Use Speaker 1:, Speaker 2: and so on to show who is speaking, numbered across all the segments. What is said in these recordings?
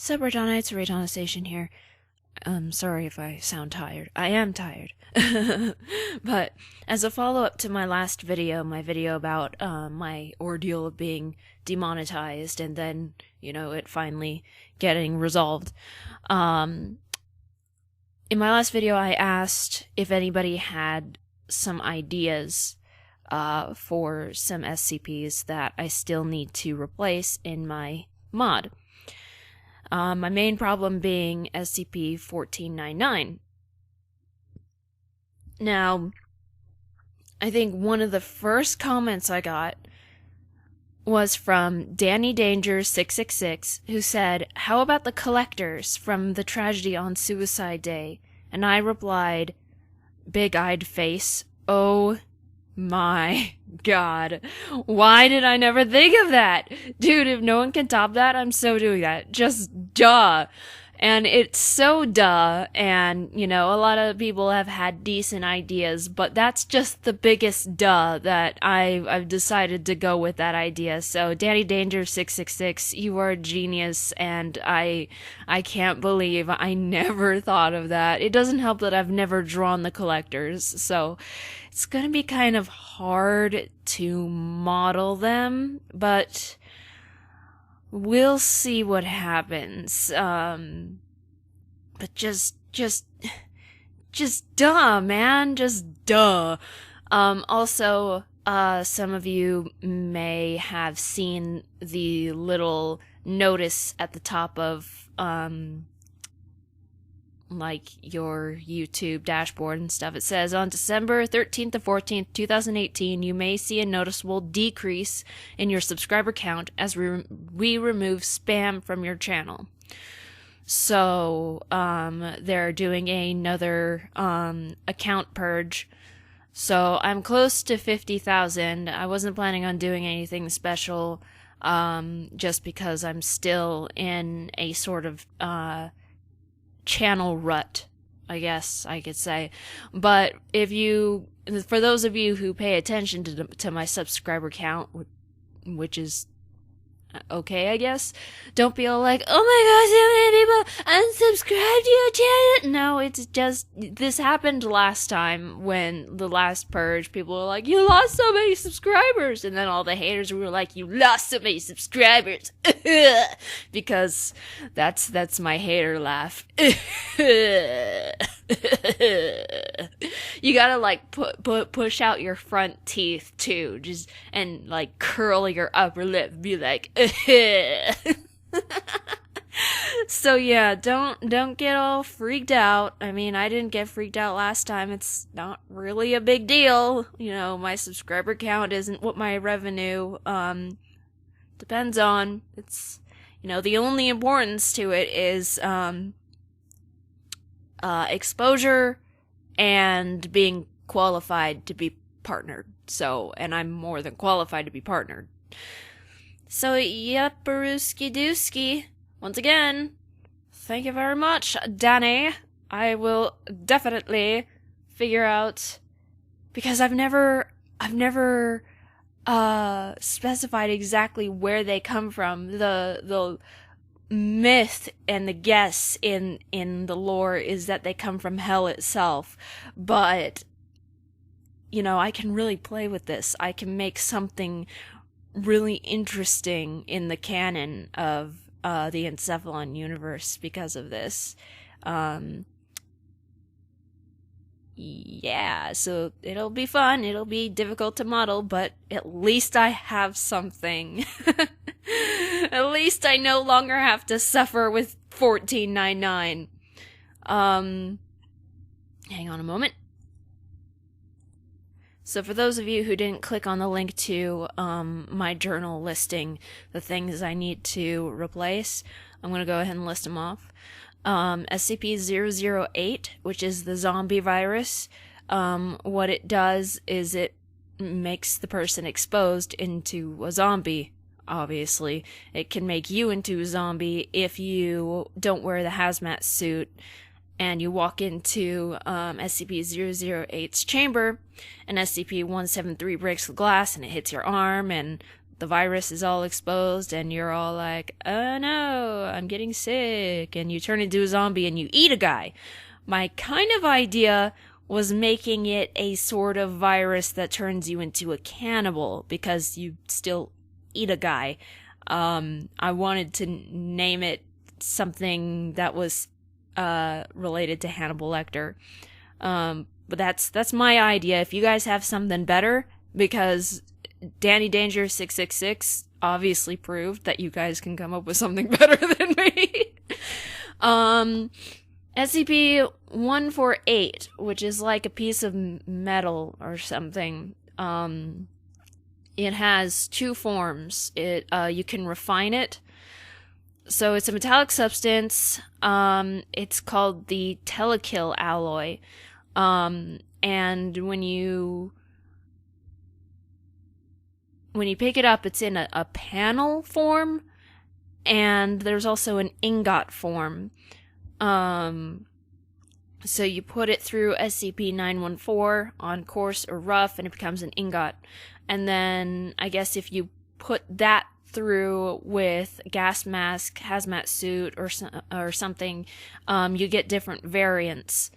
Speaker 1: Sup, Reitanna, it's Reitanna Seishin here. Sorry if I sound tired. I am tired. But as a follow-up to my last video, my video about my ordeal of being demonetized and then, it finally getting resolved. In my last video, I asked if anybody had some ideas for some SCPs that I still need to replace in my mod. My main problem being SCP-1499. Now, I think one of the first comments I got was from Danny Danger 666, who said, "How about the collectors from the tragedy on Suicide Day?" And I replied, big-eyed face, "Oh my god, why did I never think of that? Dude, if no one can top that, I'm so doing that. Just duh." And it's so duh, and, a lot of people have had decent ideas, but that's just the biggest duh that I've decided to go with that idea. So, Danny Danger 666, you are a genius, and I can't believe I never thought of that. It doesn't help that I've never drawn the collectors, so it's gonna be kind of hard to model them, but we'll see what happens. But just duh, man. Just duh. Also, some of you may have seen the little notice at the top of, your YouTube dashboard and stuff. It says, on December 13th to 14th, 2018, you may see a noticeable decrease in your subscriber count as we remove spam from your channel. So, they're doing another, account purge. So, I'm close to 50,000. I wasn't planning on doing anything special, just because I'm still in a sort of, channel rut, I guess I could say. But for those of you who pay attention to my subscriber count, which is okay, I guess, don't be all like, "Oh my gosh, so many people unsubscribed to your channel." No, it's just, this happened last time when the last purge, people were like, "You lost so many subscribers," and then all the haters were like, "You lost so many subscribers," because that's my hater laugh. You gotta push out your front teeth too, and curl your upper lip, be like, So yeah, don't get all freaked out. I mean, I didn't get freaked out last time. It's not really a big deal. My subscriber count isn't what my revenue depends on. It's the only importance to it is exposure and being qualified to be partnered. So, and I'm more than qualified to be partnered. So, yep, Baruski Dooski. Once again, thank you very much, Danny. I will definitely figure out, because I've never specified exactly where they come from. The myth and the guess in the lore is that they come from hell itself, but I can really play with this. I can make something really interesting in the canon of the Encephalon universe because of this. Yeah, so it'll be fun. It'll be difficult to model, but at least I have something. At least I no longer have to suffer with 1499. Hang on a moment. So for those of you who didn't click on the link to my journal listing the things I need to replace, I'm going to go ahead and list them off. SCP-008, which is the zombie virus. What it does is it makes the person exposed into a zombie, obviously. It can make you into a zombie if you don't wear the hazmat suit and you walk into SCP-008's chamber, and SCP-173 breaks the glass and it hits your arm, and the virus is all exposed and you're all like, oh no, I'm getting sick, and you turn into a zombie and you eat a guy. My kind of idea was making it a sort of virus that turns you into a cannibal because you still eat a guy. I wanted to name it something that was related to Hannibal Lecter. But that's my idea. If you guys have something better, because Danny Danger 666 obviously proved that you guys can come up with something better than me. SCP-148, which is like a piece of metal or something. It has two forms. You can refine it. So it's a metallic substance. It's called the telekill alloy. And when you pick it up, it's in a panel form, and there's also an ingot form. So you put it through SCP-914 on coarse or rough, and it becomes an ingot. And then, I guess if you put that through with gas mask, hazmat suit, or something, you get different variants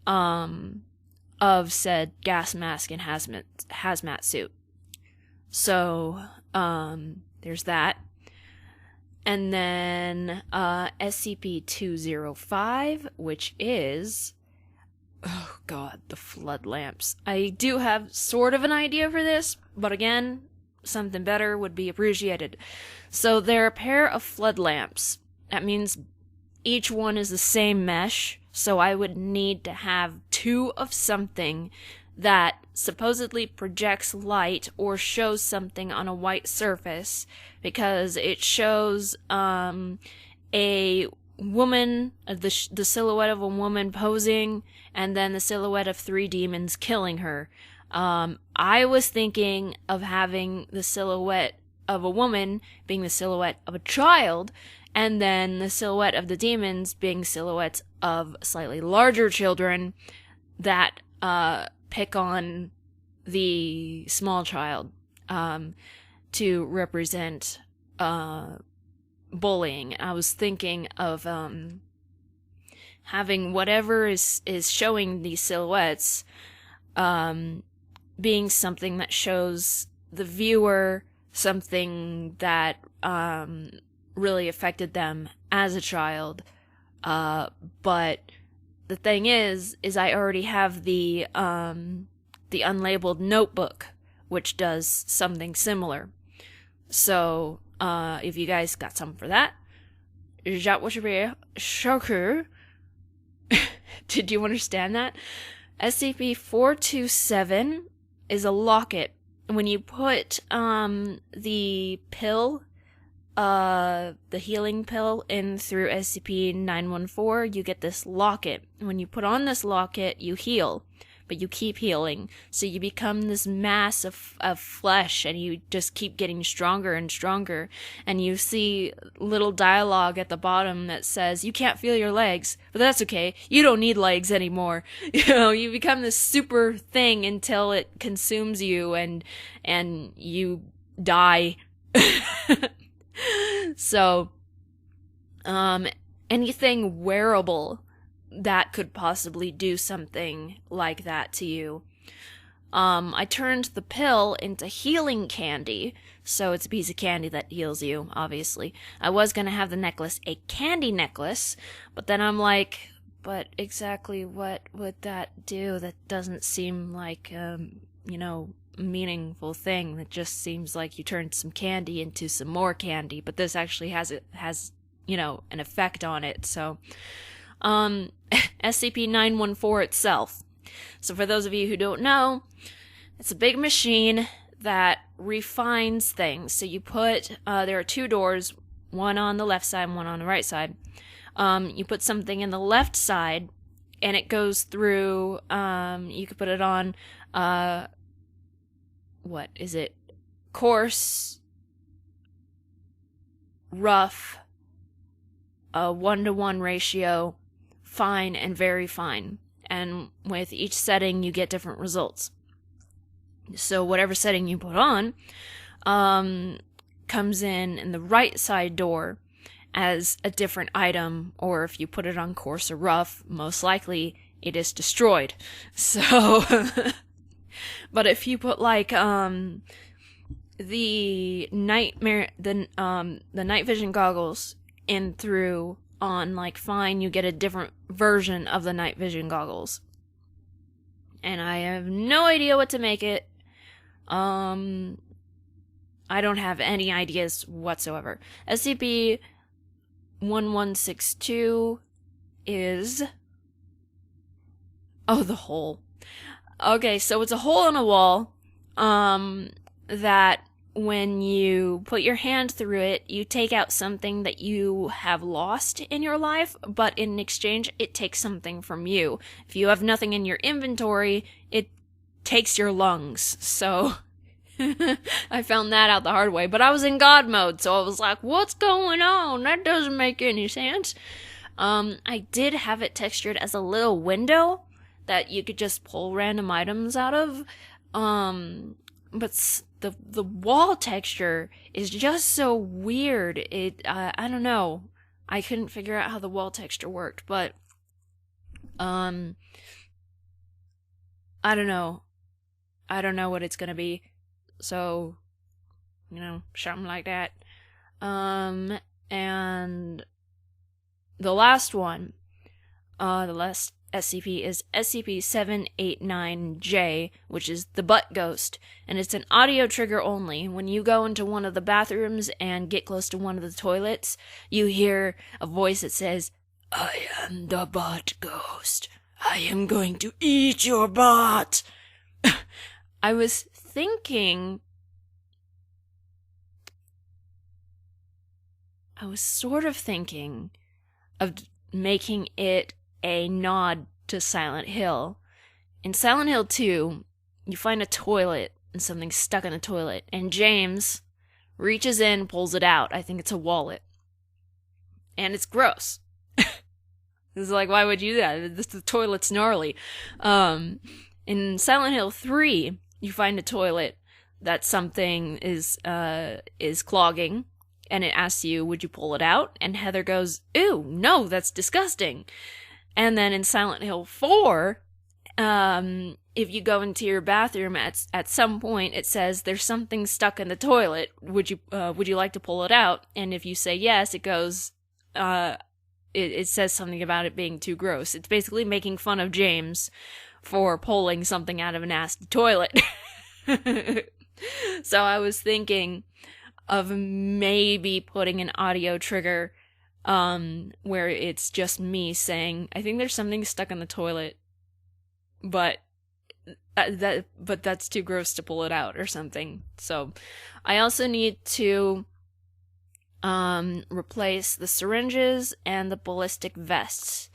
Speaker 1: of said gas mask and hazmat suit. So, there's that. And then, SCP-205, which is, oh god, the flood lamps. I do have sort of an idea for this, but again, something better would be appreciated. So they're a pair of flood lamps. That means each one is the same mesh, so I would need to have two of something that supposedly projects light or shows something on a white surface, because it shows a woman, the silhouette of a woman posing, and then the silhouette of three demons killing her. I was thinking of having the silhouette of a woman being the silhouette of a child, and then the silhouette of the demons being silhouettes of slightly larger children that pick on the small child to represent bullying. I was thinking of having whatever is showing these silhouettes being something that shows the viewer something that really affected them as a child. But the thing is I already have the unlabeled notebook, which does something similar. So, if you guys got something for that, did you understand that? SCP-427 is a locket. When you put the pill, the healing pill, in through SCP-914, you get this locket. When you put on this locket, you heal, but you keep healing. So you become this mass of flesh, and you just keep getting stronger and stronger. And you see little dialogue at the bottom that says, you can't feel your legs, but that's okay. You don't need legs anymore. You know, you become this super thing until it consumes you and you die. So, anything wearable that could possibly do something like that to you. I turned the pill into healing candy, so it's a piece of candy that heals you, obviously. I was gonna have the necklace a candy necklace, but then I'm like, but exactly what would that do? That doesn't seem like, meaningful thing. That just seems like you turned some candy into some more candy, but this actually has an effect on it. So SCP-914 itself. So for those of you who don't know, it's a big machine that refines things. So you put there are two doors, one on the left side and one on the right side. You put something in the left side and it goes through, you could put it on what is it? Coarse, rough, a 1-to-1 ratio, fine, and very fine. And with each setting, you get different results. So whatever setting you put on, comes in the right side door as a different item, or if you put it on coarse or rough, most likely it is destroyed. So, but if you put like, the night vision goggles in through on like fine, you get a different version of the night vision goggles. And I have no idea what to make it. I don't have any ideas whatsoever. SCP-1162 is... Oh, the hole. Okay, so it's a hole in a wall, that when you put your hand through it, you take out something that you have lost in your life, but in exchange, it takes something from you. If you have nothing in your inventory, it takes your lungs. So, I found that out the hard way. But I was in God mode, so I was like, what's going on? That doesn't make any sense. I did have it textured as a little window that you could just pull random items out of. But the wall texture is just so weird. I don't know. I couldn't figure out how the wall texture worked, but I don't know. I don't know what it's gonna be. So, something like that. And the last one, the last SCP is SCP-789J, which is the butt ghost, and it's an audio trigger only. When you go into one of the bathrooms and get close to one of the toilets, you hear a voice that says, "I am the butt ghost. I am going to eat your butt." I was sort of thinking of making it a nod to Silent Hill. In Silent Hill 2, you find a toilet and something's stuck in the toilet, and James reaches in, pulls it out. I think it's a wallet. And it's gross. It's like, why would you do that? The toilet's gnarly. In Silent Hill 3, you find a toilet that something is clogging, and it asks you, would you pull it out? And Heather goes, ew, no, that's disgusting. And then in Silent Hill 4, if you go into your bathroom at some point, it says there's something stuck in the toilet. Would you like to pull it out? And if you say yes, it goes, it says something about it being too gross. It's basically making fun of James for pulling something out of a nasty toilet. So I was thinking of maybe putting an audio trigger where it's just me saying, I think there's something stuck in the toilet, but that's too gross to pull it out or something. So I also need to replace the syringes and the ballistic vests.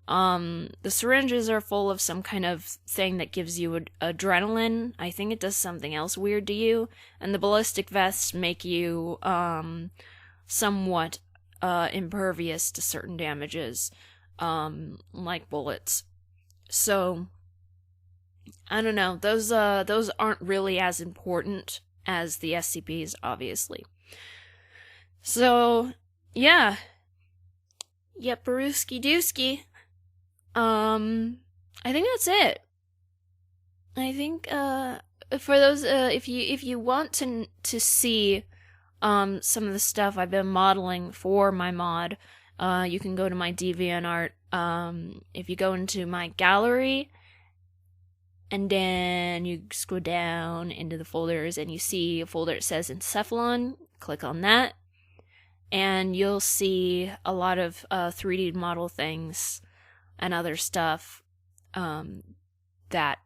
Speaker 1: The syringes are full of some kind of thing that gives you adrenaline. I think it does something else weird to you. And the ballistic vests make you somewhat impervious to certain damages, like bullets. So, I don't know. Those aren't really as important as the SCPs, obviously. So, yeah. Yep, Barooski Dooski. I think that's it. I think, for those, if you want to see, some of the stuff I've been modeling for my mod, you can go to my DeviantArt. If you go into my gallery, and then you scroll down into the folders, and you see a folder that says Encephalon, click on that, and you'll see a lot of, 3D model things and other stuff, that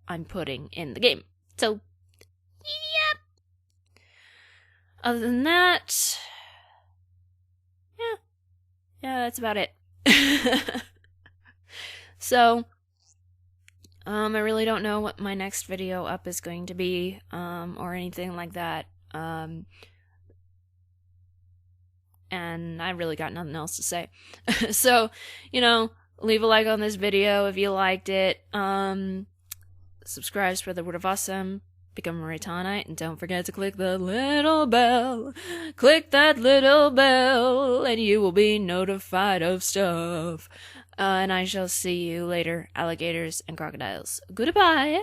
Speaker 1: I'm putting in the game. So, yep. Other than that, yeah, that's about it. So, I really don't know what my next video up is going to be, or anything like that. And I really got nothing else to say. So, leave a like on this video if you liked it. Subscribe, spread the word of awesome. become a Reitannite, and don't forget to click the little bell. Click that little bell, and you will be notified of stuff. And I shall see you later, alligators and crocodiles. Goodbye!